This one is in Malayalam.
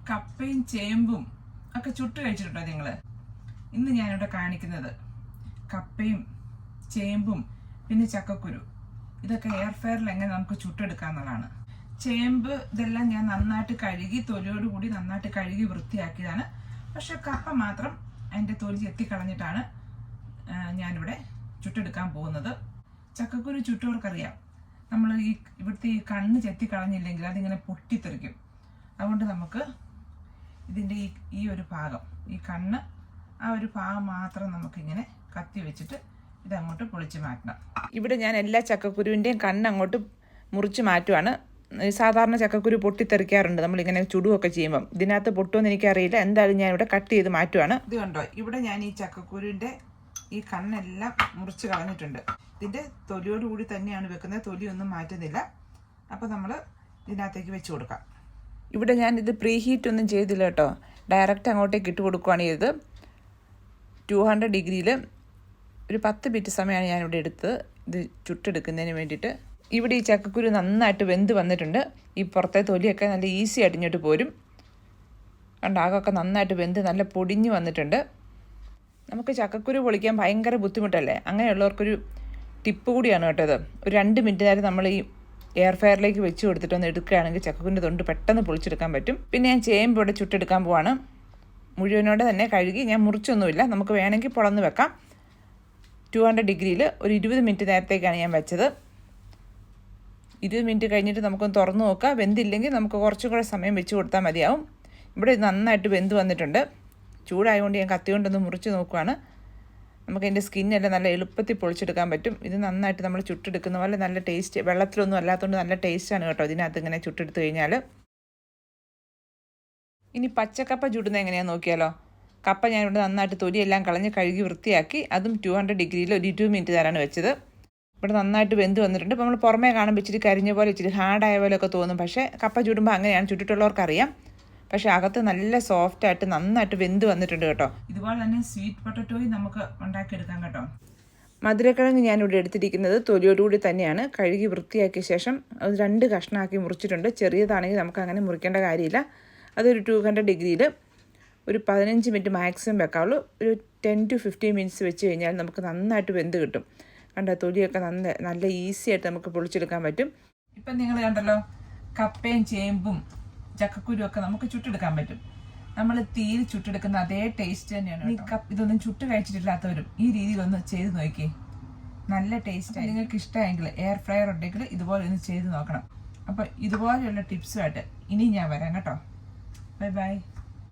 കപ്പയും ചേമ്പും ഒക്കെ ചുട്ട് കഴിച്ചിട്ടുണ്ടോ നിങ്ങൾ? ഇന്ന് ഞാനിവിടെ കാണിക്കുന്നത് കപ്പയും ചേമ്പും പിന്നെ ചക്കക്കുരു ഇതൊക്കെ എയർ ഫ്രയറിൽ എങ്ങനെ നമുക്ക് ചുട്ടെടുക്കാന്നുള്ളതാണ്. ചേമ്പ് ഇതെല്ലാം ഞാൻ നന്നായിട്ട് കഴുകി തൊലിയോടുകൂടി നന്നായിട്ട് കഴുകി വൃത്തിയാക്കിയതാണ്. പക്ഷെ കപ്പ മാത്രം അതിൻ്റെ തൊലി ചെത്തിക്കളഞ്ഞിട്ടാണ് ഞാനിവിടെ ചുട്ടെടുക്കാൻ പോകുന്നത്. ചക്കക്കുരു ചുട്ടവർക്കറിയാം, നമ്മൾ ഇവിടുത്തെ ഈ കണ്ണ് ചെത്തിക്കളഞ്ഞില്ലെങ്കിൽ അതിങ്ങനെ പൊട്ടിത്തെറിക്കും. അതുകൊണ്ട് നമുക്ക് ഇതിൻ്റെ ഈ ഒരു ഭാഗം, ഈ കണ്ണ്, ആ ഒരു ഭാഗം മാത്രം നമുക്കിങ്ങനെ കത്തി വെച്ചിട്ട് ഇതങ്ങോട്ട് പൊളിച്ച് മാറ്റണം. ഇവിടെ ഞാൻ എല്ലാ ചക്കക്കുരുവിൻ്റെയും കണ്ണ് അങ്ങോട്ട് മുറിച്ച് മാറ്റുവാണ്. സാധാരണ ചക്കക്കുരു പൊട്ടിത്തെറിക്കാറുണ്ട് നമ്മളിങ്ങനെ ചുടുവൊക്കെ ചെയ്യുമ്പം. ഇതിനകത്ത് പൊട്ടുമെന്ന് എനിക്കറിയില്ല. എന്തായാലും ഞാൻ ഇവിടെ കട്ട് ചെയ്ത് മാറ്റുവാണ്. ഇത് കണ്ടോ, ഇവിടെ ഞാൻ ഈ ചക്കക്കുരുവിൻ്റെ ഈ കണ്ണെല്ലാം മുറിച്ച് കളഞ്ഞിട്ടുണ്ട്. ഇതിൻ്റെ തൊലിയോടുകൂടി തന്നെയാണ് വെക്കുന്നത്, തൊലിയൊന്നും മാറ്റുന്നില്ല. അപ്പോൾ നമ്മൾ ഇതിനകത്തേക്ക് വെച്ച് കൊടുക്കാം. ഇവിടെ ഞാൻ ഇത് പ്രീ ഹീറ്റ് ഒന്നും ചെയ്തില്ല കേട്ടോ, ഡയറക്റ്റ് അങ്ങോട്ടേക്ക് ഇട്ട് കൊടുക്കുകയാണ് ചെയ്തത്. 200 ഡിഗ്രിയിൽ ഒരു 10 മിനിറ്റ് സമയമാണ് ഞാനിവിടെ എടുത്തത് ഇത് ചുട്ടെടുക്കുന്നതിന് വേണ്ടിയിട്ട്. ഇവിടെ ഈ ചക്കക്കുരു നന്നായിട്ട് വെന്ത് വന്നിട്ടുണ്ട്. ഈ പുറത്തെ തൊലിയൊക്കെ നല്ല ഈസി ആയിട്ട് ഇങ്ങോട്ട് പോരും. ആകൊക്കെ നന്നായിട്ട് വെന്ത് നല്ല പൊടിഞ്ഞ് വന്നിട്ടുണ്ട്. നമുക്ക് ചക്കക്കുരു പൊളിക്കാൻ ഭയങ്കര ബുദ്ധിമുട്ടല്ലേ? അങ്ങനെയുള്ളവർക്കൊരു ടിപ്പ് കൂടിയാണ് കേട്ടോ ഇത്. ഒരു 2 മിനിറ്റ് നേരം നമ്മൾ ഈ എയർ ഫ്രയറിലേക്ക് വെച്ച് കൊടുത്തിട്ട് ഒന്ന് എടുക്കുകയാണെങ്കിൽ ചക്കക്കുരിൻ്റെ തൊണ്ട് പെട്ടെന്ന് പൊളിച്ചെടുക്കാൻ പറ്റും. പിന്നെ ഞാൻ ചേമ്പ് ഇവിടെ ചുട്ടെടുക്കാൻ പോവാണ്. മുഴുവനോടെ തന്നെ കഴുകി, ഞാൻ മുറിച്ചൊന്നുമില്ല, നമുക്ക് വേണമെങ്കിൽ പൊളന്ന് വെക്കാം. 200 ഡിഗ്രിയിൽ ഒരു 20 മിനിറ്റ് നേരത്തേക്കാണ് ഞാൻ വെച്ചത്. 20 മിനിറ്റ് കഴിഞ്ഞിട്ട് നമുക്കൊന്ന് തുറന്ന് നോക്കാം. വെന്തില്ലെങ്കിൽ നമുക്ക് കുറച്ചും കൂടെ സമയം വെച്ച് കൊടുത്താൽ മതിയാവും. ഇവിടെ നന്നായിട്ട് വെന്ത് വന്നിട്ടുണ്ട്. ചൂടായതുകൊണ്ട് ഞാൻ കത്തി കൊണ്ടൊന്ന് മുറിച്ച് നോക്കുകയാണ്. നമുക്ക് അതിൻ്റെ സ്കിന്നെല്ലാം നല്ല എളുപ്പത്തിൽ പൊളിച്ചെടുക്കാൻ പറ്റും. ഇത് നന്നായിട്ട് നമ്മൾ ചുട്ടെടുക്കുന്ന പോലെ നല്ല ടേസ്റ്റ്, വെള്ളത്തിലൊന്നും അല്ലാത്തതുകൊണ്ട് നല്ല ടേസ്റ്റാണ് കേട്ടോ ഇതിനകത്ത് ഇങ്ങനെ ചുട്ടെടുത്ത് കഴിഞ്ഞാൽ. ഇനി പച്ചക്കപ്പ ചുടുന്നത് എങ്ങനെയാണെന്ന് നോക്കിയാലോ. കപ്പ ഞാനിവിടെ നന്നായിട്ട് തൊലിയെല്ലാം കളഞ്ഞ് കഴുകി വൃത്തിയാക്കി, അതും 200 ഡിഗ്രിയിൽ ഒരു 20 മിനിറ്റ് നേരമാണ് വെച്ചത്. ഇവിടെ നന്നായിട്ട് വെന്ത് വന്നിട്ടുണ്ട്. ഇപ്പോൾ നമ്മൾ പുറമേ കാണുമ്പോൾ ഇച്ചിരി കരിഞ്ഞ പോലെ ഇച്ചിരി ഹാർഡായ പോലെയൊക്കെ തോന്നും. പക്ഷേ കപ്പ ചുടുമ്പോൾ അങ്ങനെയാണ്, ചുട്ടിട്ടുള്ളവർക്കറിയാം. പക്ഷേ അകത്ത് നല്ല സോഫ്റ്റായിട്ട് നന്നായിട്ട് വെന്ത് വന്നിട്ടുണ്ട് കേട്ടോ. ഇതുപോലെ തന്നെ സ്വീറ്റ് പൊട്ടറ്റോയും നമുക്ക് ഉണ്ടാക്കിയെടുക്കാം കേട്ടോ. മധുരക്കിഴങ്ങ് ഞാനിവിടെ എടുത്തിരിക്കുന്നത് തൊലിയോടുകൂടി തന്നെയാണ് കഴുകി വൃത്തിയാക്കിയ ശേഷം അത് 2 കഷ്ണമാക്കി മുറിച്ചിട്ടുണ്ട്. ചെറിയതാണെങ്കിൽ നമുക്ക് അങ്ങനെ മുറിക്കേണ്ട കാര്യമില്ല. അതൊരു 200 ഡിഗ്രിയിൽ ഒരു 15 മിനിറ്റ് മാക്സിമം വെക്കാവുള്ളൂ. ഒരു 10 to 15 മിനിറ്റ്സ് വെച്ച് കഴിഞ്ഞാൽ നമുക്ക് നന്നായിട്ട് വെന്ത് കിട്ടും. കണ്ട തൊലിയൊക്കെ നല്ല ഈസി ആയിട്ട് നമുക്ക് പൊളിച്ചെടുക്കാൻ പറ്റും. ഇപ്പം നിങ്ങൾ കണ്ടല്ലോ, കപ്പയും ചേമ്പും ചക്കക്കുരും ഒക്കെ നമുക്ക് ചുട്ടെടുക്കാൻ പറ്റും. നമ്മൾ തീയിൽ ചുട്ടെടുക്കുന്ന അതേ ടേസ്റ്റ് തന്നെയാണ്. ഇതൊന്നും ചുട്ട് കഴിച്ചിട്ടില്ലാത്തവരും ഈ രീതിയിലൊന്ന് ചെയ്ത് നോക്കി, നല്ല ടേസ്റ്റ്. നിങ്ങൾക്ക് ഇഷ്ടമായെങ്കിൽ എയർ ഫ്രയർ ഉണ്ടെങ്കിൽ ഇതുപോലെ ഒന്ന് ചെയ്ത് നോക്കണം. അപ്പോൾ ഇതുപോലെയുള്ള ടിപ്സുമായിട്ട് ഇനി ഞാൻ വരാം കേട്ടോ. Bye bye.